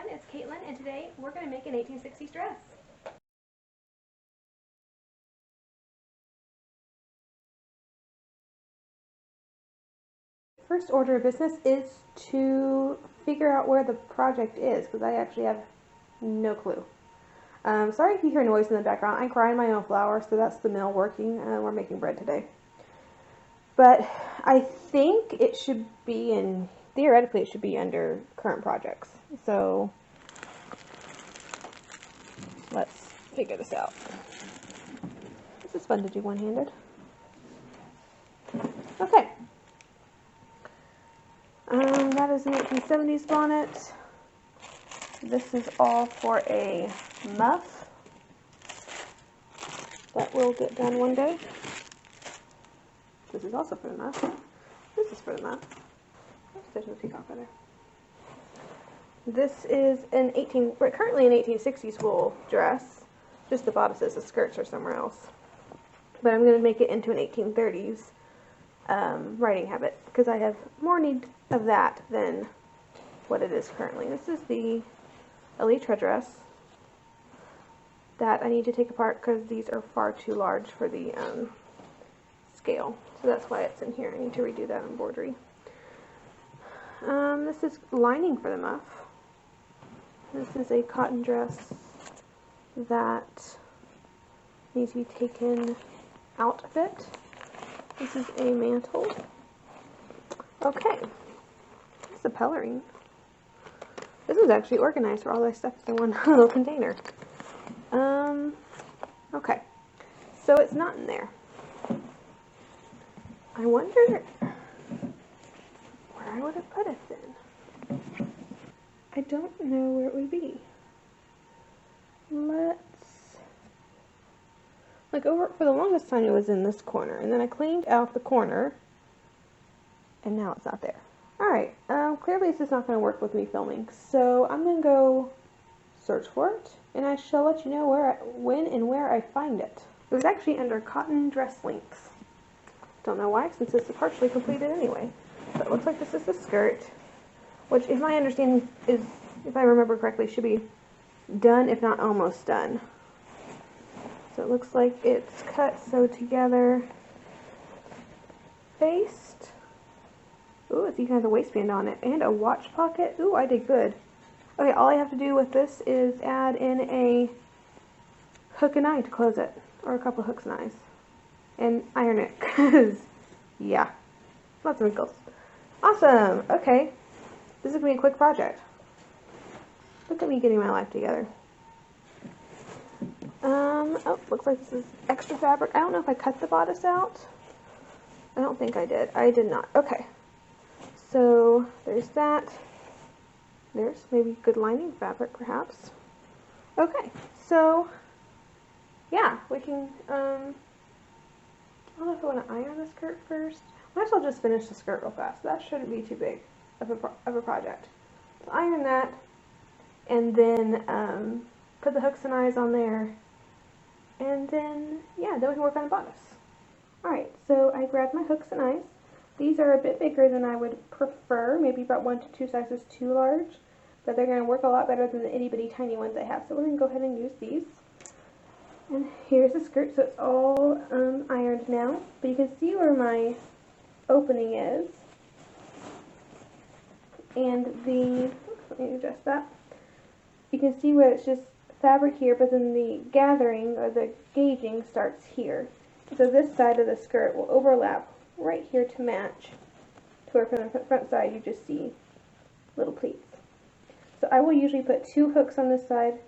everyone, it's Caitlin, and today we're going to make an 1860s dress. First order of business is to figure out where the project is, because I actually have no clue. Sorry if you hear noise in the background. I grind my own flour, so that's the mill working. We're making bread today. But I think it should be in, theoretically it should be under current projects. So let's figure this out. This is fun to do one-handed. Okay. That is an 1870s bonnet. This is all for a muff that will get done one day. This is also for the muff. This is for the muff. There's no peacock feather. This is currently an 1860s wool dress. Just the bodices, the skirts are somewhere else. But I'm going to make it into an 1830s riding habit, because I have more need of that than what it is currently. This is the elytra dress that I need to take apart because these are far too large for the scale. So that's why it's in here. I need to redo that embroidery. This is lining for the muff. This is a cotton dress that needs to be taken out a bit. This is a mantle. Okay. This is a pelerine. This is actually organized for all my stuff in one little container. Okay. So it's not in there. I wonder where I would have put it then. I don't know where it would be. For the longest time it was in this corner, and then I cleaned out the corner, and now it's not there. Alright, clearly this is not going to work with me filming, so I'm going to go search for it, and I shall let you know when and where I find it. It was actually under cotton dress links. Don't know why, since this is partially completed anyway. But it looks like this is the skirt, which, if my understanding is, if I remember correctly, should be done, if not almost done. So it looks like it's cut, sewed together, faced. Ooh, it's even has a waistband on it, and a watch pocket. Ooh, I did good. Okay, all I have to do with this is add in a hook and eye to close it, or a couple of hooks and eyes, and iron it, because, yeah, lots of wrinkles. Awesome! Okay, this is going to be a quick project. Look at me getting my life together. Oh, looks like this is extra fabric. I don't know if I cut the bodice out. I don't think I did. I did not. Okay. So, there's that. There's maybe good lining fabric, perhaps. Okay. So, yeah, we can, I don't know if I want to iron the skirt first. Might as well just finish the skirt real fast. That shouldn't be too big of a project. So, iron that, and then, put the hooks and eyes on there. And then, yeah, then we can work on a bodice. Alright, so I grabbed my hooks and eyes. These are a bit bigger than I would prefer, maybe about 1 to 2 sizes too large, but they're going to work a lot better than the itty bitty tiny ones I have. So we're going to go ahead and use these. And here's the skirt, so it's all ironed now, but you can see where my opening is. And let me adjust that. You can see where it's just fabric here, but then the gathering or the gauging starts here. So this side of the skirt will overlap right here to match to where from the front side you just see little pleats. So I will usually put 2 hooks on this side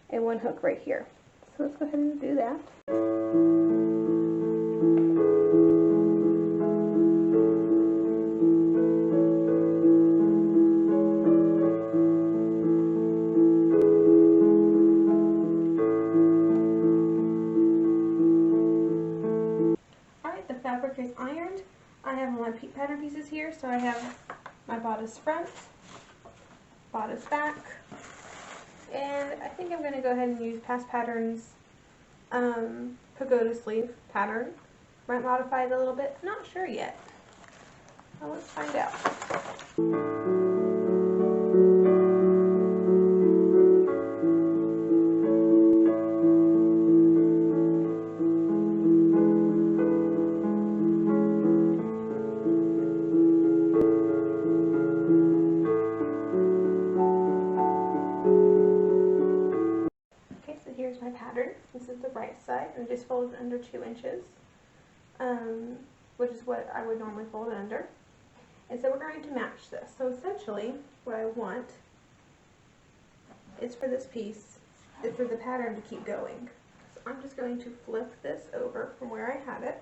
and 1 hook right here. So let's go ahead and do that. Fabric is ironed. I have my pattern pieces here, so I have my bodice front, bodice back, and I think I'm going to go ahead and use Past Patterns pagoda sleeve pattern. Might modify it a little bit, not sure yet. Well, let's find out. and just fold it under 2 inches, which is what I would normally fold it under. And so we're going to match this. So essentially, what I want is for this piece, is for the pattern to keep going. So I'm just going to flip this over from where I had it.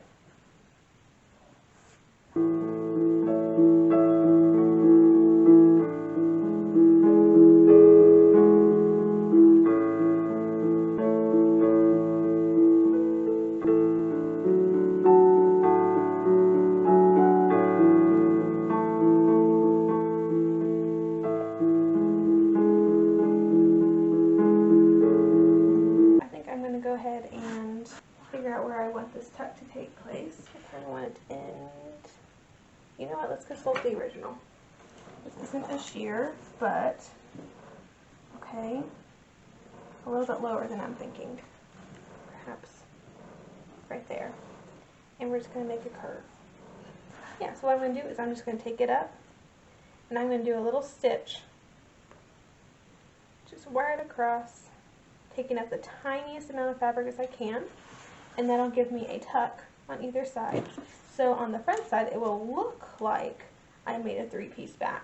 Go ahead and figure out where I want this tuck to take place. I kind of want it to end. You know what? Let's consult the original. This isn't a sheer, but okay, a little bit lower than I'm thinking. Perhaps right there. And we're just going to make a curve. Yeah, so what I'm going to do is I'm just going to take it up and I'm going to do a little stitch just right across, taking up the tiniest amount of fabric as I can, and that'll give me a tuck on either side. So on the front side it will look like I made a 3-piece back,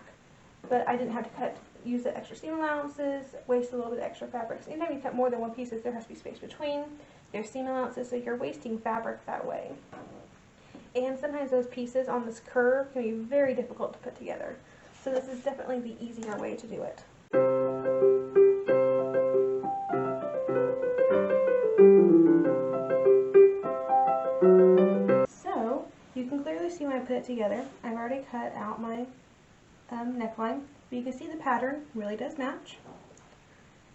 but I didn't have to use the extra seam allowances, waste a little bit of extra fabric. So anytime you cut more than one piece, there has to be space between. There's seam allowances, so you're wasting fabric that way. And sometimes those pieces on this curve can be very difficult to put together. So this is definitely the easier way to do it. So you can clearly see when I put it together, I've already cut out my neckline, but you can see the pattern really does match.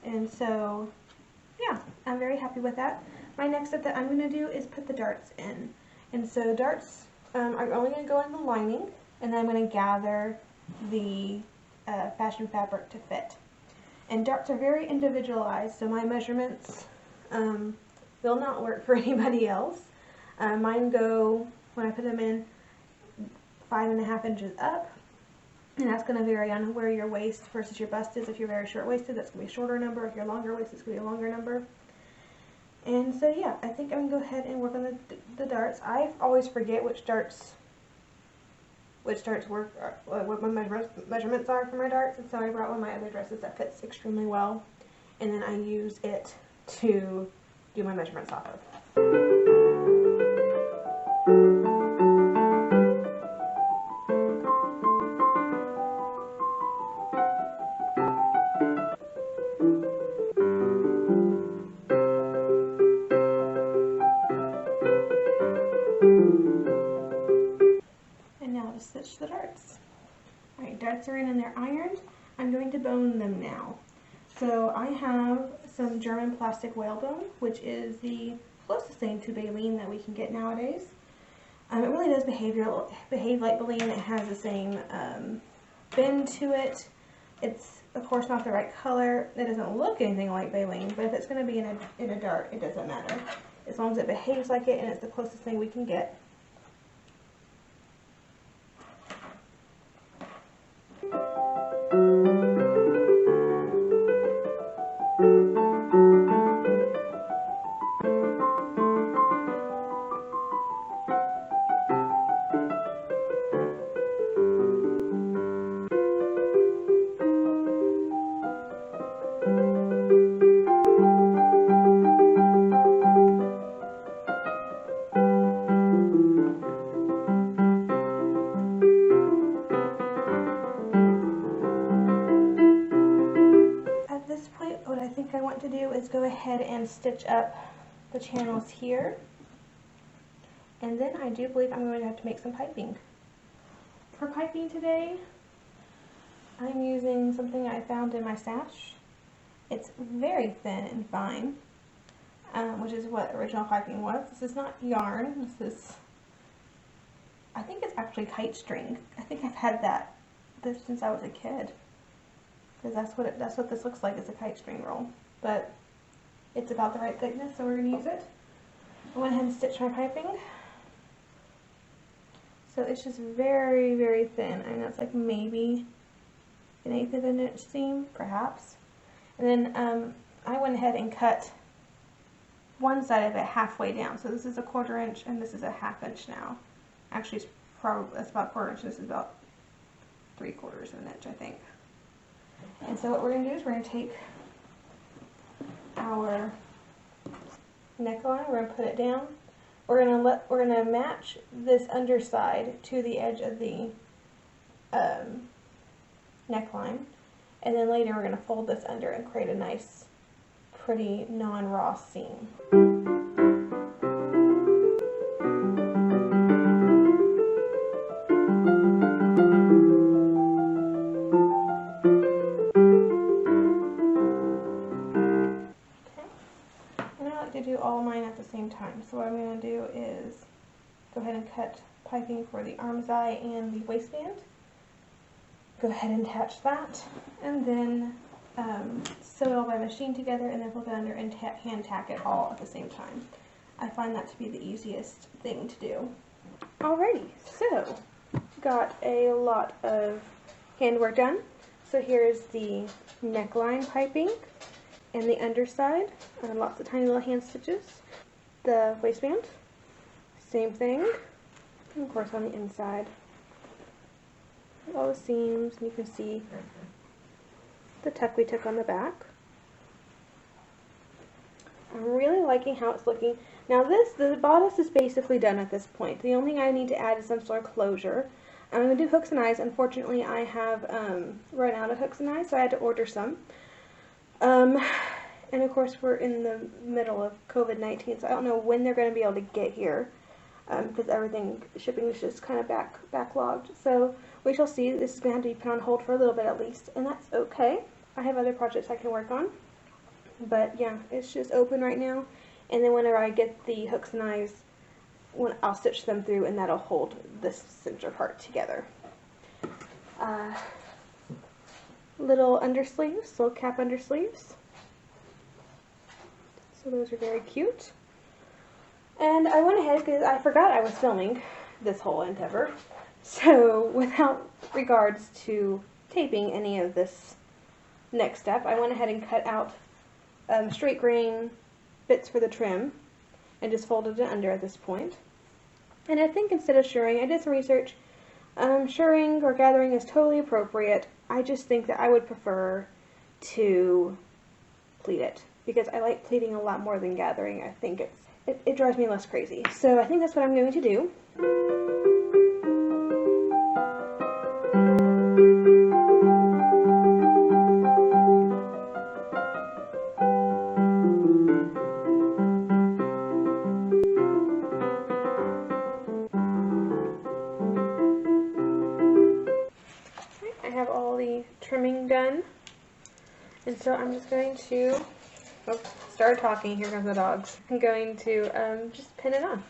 And so yeah, I'm very happy with that. My next step that I'm going to do is put the darts in. And so darts are only going to go in the lining, and then I'm going to gather the fashion fabric to fit. And darts are very individualized, so my measurements will not work for anybody else. Mine go, when I put them in, 5.5 inches up, and that's going to vary on where your waist versus your bust is. If you're very short-waisted, that's going to be a shorter number. If you're longer-waisted, it's going to be a longer number. And so yeah, I think I'm going to go ahead and work on the darts. I always forget which darts work, what my measurements are for my darts, and so I brought one of my other dresses that fits extremely well, and then I use it to do my measurements off of. Stitch the darts. Alright, darts are in and they're ironed. I'm going to bone them now. So I have some German plastic whalebone, which is the closest thing to baleen that we can get nowadays. It really does behave like baleen. It has the same bend to it. It's of course not the right color. It doesn't look anything like baleen, but if it's going to be in a dart, it doesn't matter. As long as it behaves like it and it's the closest thing we can get. To do is go ahead and stitch up the channels here, and then I do believe I'm going to have to make some piping. For piping today, I'm using something I found in my stash. It's very thin and fine, which is what original piping was. This is not yarn. This is, I think it's actually kite string. I think I've had this since I was a kid, because that's what this looks like. It's a kite string roll. But it's about the right thickness, so we're going to use it. I went ahead and stitched my piping. So it's just very, very thin. I know it's like maybe 1/8 of an inch seam, perhaps. And then I went ahead and cut one side of it halfway down. So this is a 1/4 inch and this is a 1/2 inch now. Actually, it's probably, that's about 1/4 inch. This is about 3/4 of an inch, I think. And so what we're going to do is we're going to take our neckline, we're going to put it down. We're going to match this underside to the edge of the neckline, and then later we're going to fold this under and create a nice, pretty non-raw seam. To do all mine at the same time. So what I'm going to do is go ahead and cut piping for the arm's eye and the waistband. Go ahead and attach that, and then sew it all by machine together, and then flip it under and hand tack it all at the same time. I find that to be the easiest thing to do. Alrighty, so got a lot of handwork done. So here's the neckline piping and the underside, lots of tiny little hand stitches. The waistband, same thing, and of course on the inside, all the seams, and you can see the tuck we took on the back. I'm really liking how it's looking. Now the bodice is basically done at this point. The only thing I need to add is some sort of closure. I'm going to do hooks and eyes. Unfortunately, I have run out of hooks and eyes, so I had to order some. And of course we're in the middle of COVID-19, so I don't know when they're going to be able to get here, because shipping is just kind of backlogged. So we shall see. This is going to have to be put on hold for a little bit at least, and that's okay. I have other projects I can work on, but yeah, it's just open right now. And then whenever I get the hooks and eyes, I'll stitch them through, and that'll hold this center part together. Little undersleeves, little cap undersleeves. So those are very cute. And I went ahead, because I forgot I was filming this whole endeavor. So without regards to taping any of this next step, I went ahead and cut out straight grain bits for the trim and just folded it under at this point. And I think instead of shirring, I did some research. Shirring or gathering is totally appropriate. I just think that I would prefer to pleat it, because I like pleating a lot more than gathering. I think it drives me less crazy. So I think that's what I'm going to do. I have all the trimming done, and so I'm just going to start talking. Here comes the dogs. I'm going to just pin it on.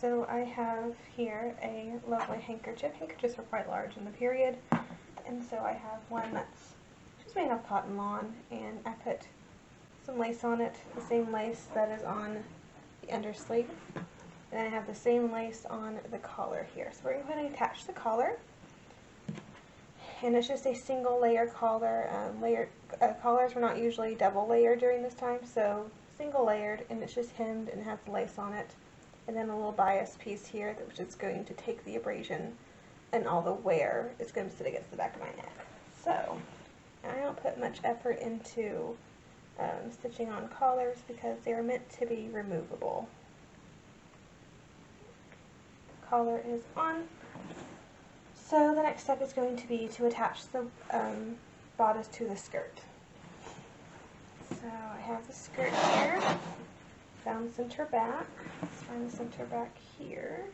So I have here a lovely handkerchief. Handkerchiefs are quite large in the period, and so I have one that's just made of cotton lawn, and I put some lace on it, the same lace that is on the undersleeve, and I have the same lace on the collar here. So we're going to attach the collar, and it's just a single layer collar. Collars were not usually double layered during this time, so single layered, and it's just hemmed and has lace on it. And then a little bias piece here, which is going to take the abrasion and all the wear. It's going to sit against the back of my neck. So I don't put much effort into stitching on collars because they are meant to be removable. The collar is on. So the next step is going to be to attach the bodice to the skirt. So I have the skirt here, found the center back. Let's find the center back here.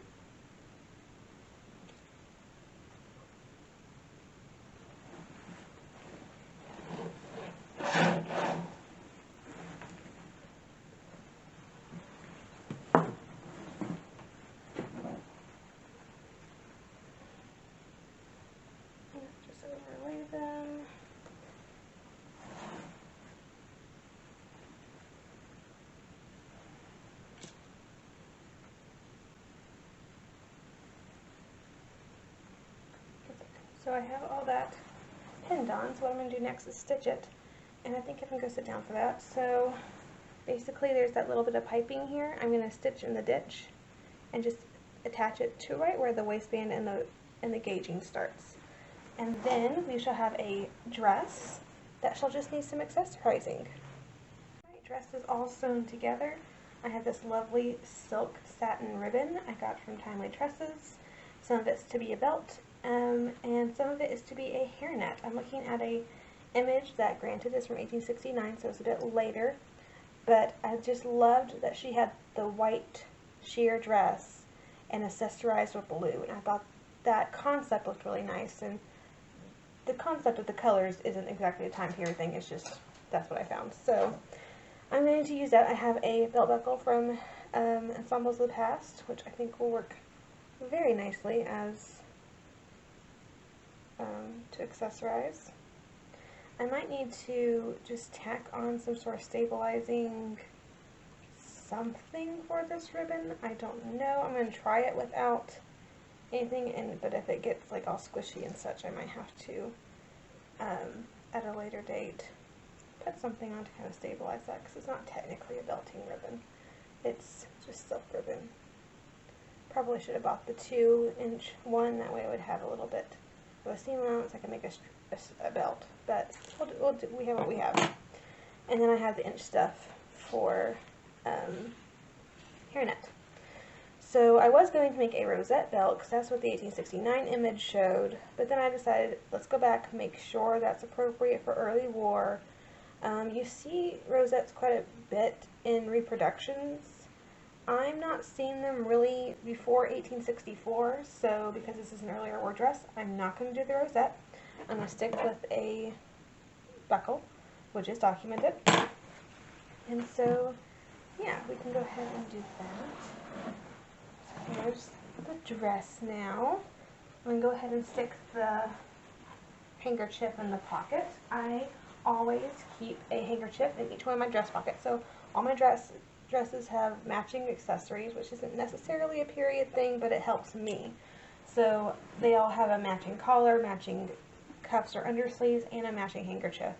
Just overlay them. So I have all that pinned on, so what I'm going to do next is stitch it, and I think I can go sit down for that. So basically there's that little bit of piping here. I'm going to stitch in the ditch and just attach it to right where the waistband and the gauging starts. And then we shall have a dress that shall just need some accessorizing. My dress is all sewn together. I have this lovely silk satin ribbon I got from Timely Tresses. Some of it's to be a belt, and some of it is to be a hairnet. I'm looking at a image that, granted, is from 1869, so it's a bit later, but I just loved that she had the white sheer dress and accessorized with blue, and I thought that concept looked really nice. And the concept of the colors isn't exactly a time period thing, it's just, that's what I found. So I'm going to use that. I have a belt buckle from Ensembles of the Past, which I think will work very nicely as to accessorize. I might need to just tack on some sort of stabilizing something for this ribbon. I don't know. I'm going to try it without anything, but if it gets like all squishy and such, I might have to at a later date put something on to kind of stabilize that, because it's not technically a belting ribbon. It's just silk ribbon. Probably should have bought the 2-inch one, that way it would have a little bit of a seam allowance. I can make a belt, but we have what we have. And then I have the inch stuff for hairnet. So I was going to make a rosette belt, because that's what the 1869 image showed, but then I decided, let's go back, make sure that's appropriate for early war. You see rosettes quite a bit in reproductions. I'm not seeing them really before 1864, so because this is an earlier war dress, I'm not going to do the rosette. I'm going to stick with a buckle, which is documented. And so, yeah, we can go ahead and do that. Here's the dress now. I'm going to go ahead and stick the handkerchief in the pocket. I always keep a handkerchief in each one of my dress pockets. So all my dresses have matching accessories, which isn't necessarily a period thing, but it helps me. So they all have a matching collar, matching cuffs or undersleeves, and a matching handkerchief.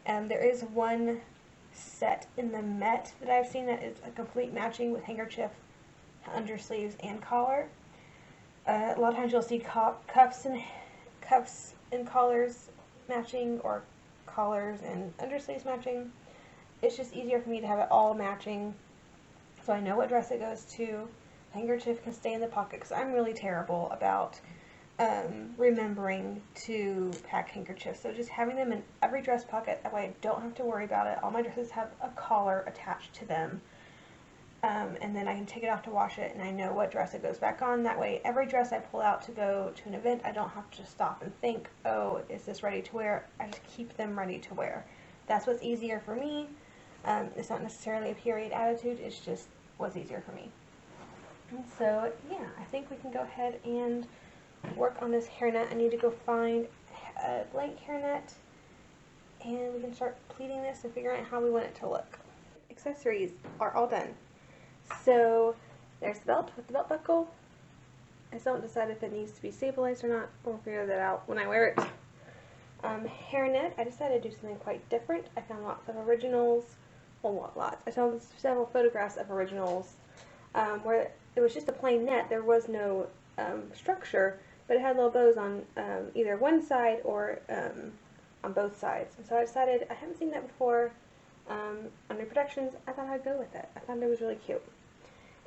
And there is one set in the Met that I've seen that is a complete matching with handkerchief, undersleeves, and collar. A lot of times you'll see cuffs and collars matching, or collars and undersleeves matching. It's just easier for me to have it all matching, so I know what dress it goes to. Handkerchief can stay in the pocket, because I'm really terrible about remembering to pack handkerchiefs. So just having them in every dress pocket, that way I don't have to worry about it. All my dresses have a collar attached to them. And then I can take it off to wash it, and I know what dress it goes back on. That way, every dress I pull out to go to an event, I don't have to stop and think, oh, is this ready to wear? I just keep them ready to wear. That's what's easier for me. It's not necessarily a period attitude, it's just what's easier for me. And so, yeah, I think we can go ahead and work on this hairnet. I need to go find a blank hairnet, and we can start pleating this and figuring out how we want it to look. Accessories are all done. So there's the belt with the belt buckle. I still haven't decided if it needs to be stabilized or not. We'll figure that out when I wear it. Hairnet, I decided to do something quite different. I found lots of originals. Well, lots. I found several photographs of originals where it was just a plain net. There was no structure, but it had little bows on either one side or on both sides. And so I decided, I haven't seen that before on reproductions. I thought I'd go with it. I thought it was really cute.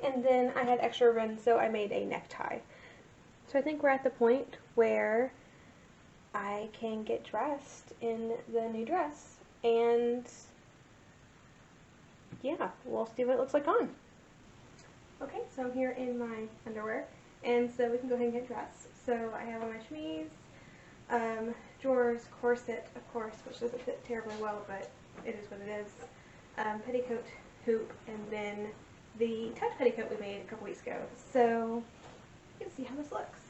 And then I had extra ribbon, so I made a necktie. So I think we're at the point where I can get dressed in the new dress, and yeah, we'll see what it looks like on. Okay, so I'm here in my underwear, and so we can go ahead and get dressed. So I have on my chemise, drawers, corset, of course, which doesn't fit terribly well, but it is what it is, petticoat, hoop, and then the tucked petticoat we made a couple weeks ago. So you can see how this looks.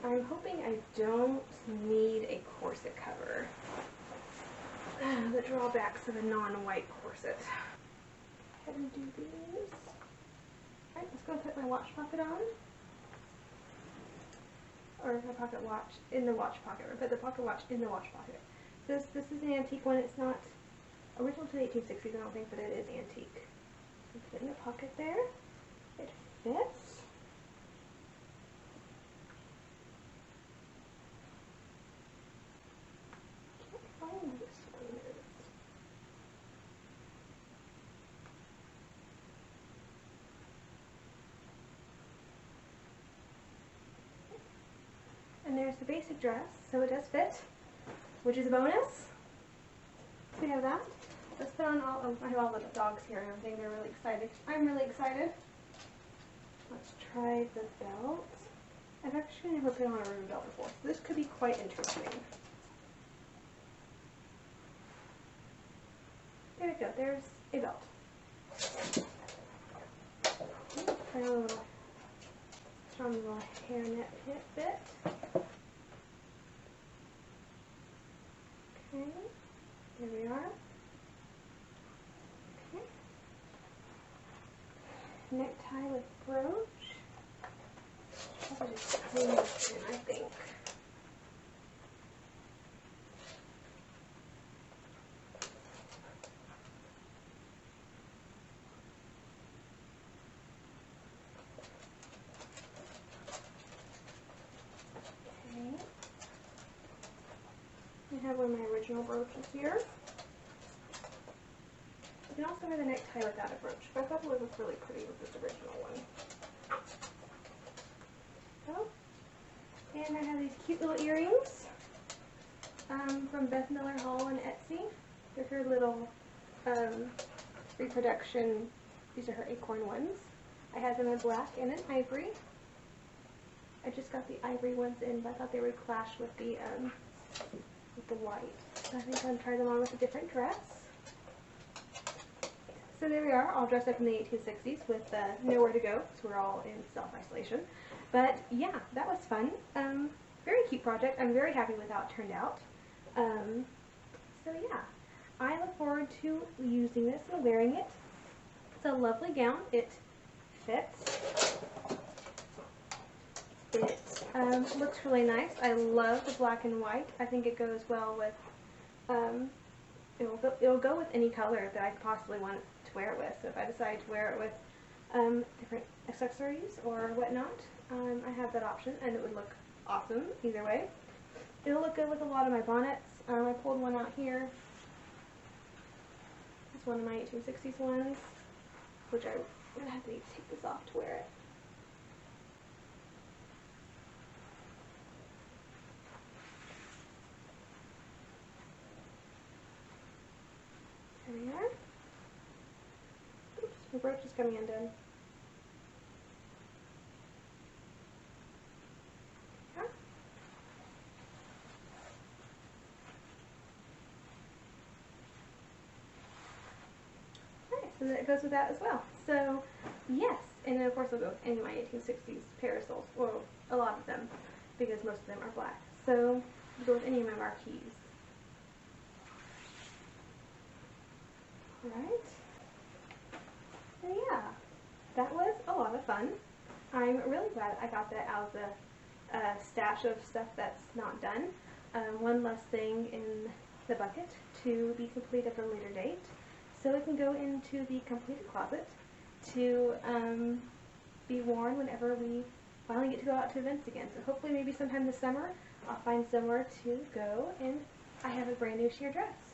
I'm hoping I don't need a corset cover. The drawbacks of a non-white corset. Go ahead and do these. Alright, let's go put my watch pocket on. Or my pocket watch in the watch pocket. Or put the pocket watch in the watch pocket. This is an antique one. It's not original to the 1860s, I don't think, but it is antique. So put it in the pocket there. It fits. This one is. And there's the basic dress, so it does fit, which is a bonus. So we have that. Let's put on all, I have all the dogs here and everything, they're really excited. I'm really excited. Let's try the belt. I've actually never put on a ribbon belt before, so this could be quite interesting. There we go, there's a belt. Try a little hairnet bit. Okay, there we are. Okay. Necktie with brooch. Probably just clean this in, I think. I have one of my original brooches here. You can also wear the necktie without a brooch, but I thought it would look really pretty with this original one. So, and I have these cute little earrings from Beth Miller Hall on Etsy. They're her little reproduction, these are her acorn ones. I had them in black and in ivory. I just got the ivory ones in, but I thought they would clash with the white. So I think I'll try them on with a different dress. So there we are, all dressed up in the 1860s with nowhere to go, because we're all in self-isolation. But yeah, that was fun. Very cute project. I'm very happy with how it turned out. So yeah, I look forward to using this and wearing it. It's a lovely gown. It fits. It looks really nice. I love the black and white. I think it goes well with, it'll go with any color that I possibly want to wear it with. So if I decide to wear it with different accessories or whatnot, I have that option, and it would look awesome either way. It'll look good with a lot of my bonnets. I pulled one out here. It's one of my 1860s ones, which I'm going to have to take this off to wear it. There we are. Oops, my brooch is coming undone. So that goes with that as well. So, yes, and then of course I'll go with any of my 1860s parasols, well, a lot of them, because most of them are black. So, I'll go with any of my marquees. Alright. So yeah, that was a lot of fun. I'm really glad I got that out of the stash of stuff that's not done. One less thing in the bucket to be complete at a later date. So it can go into the completed closet to be worn whenever we finally get to go out to events again. So hopefully maybe sometime this summer I'll find somewhere to go and I have a brand new sheer dress.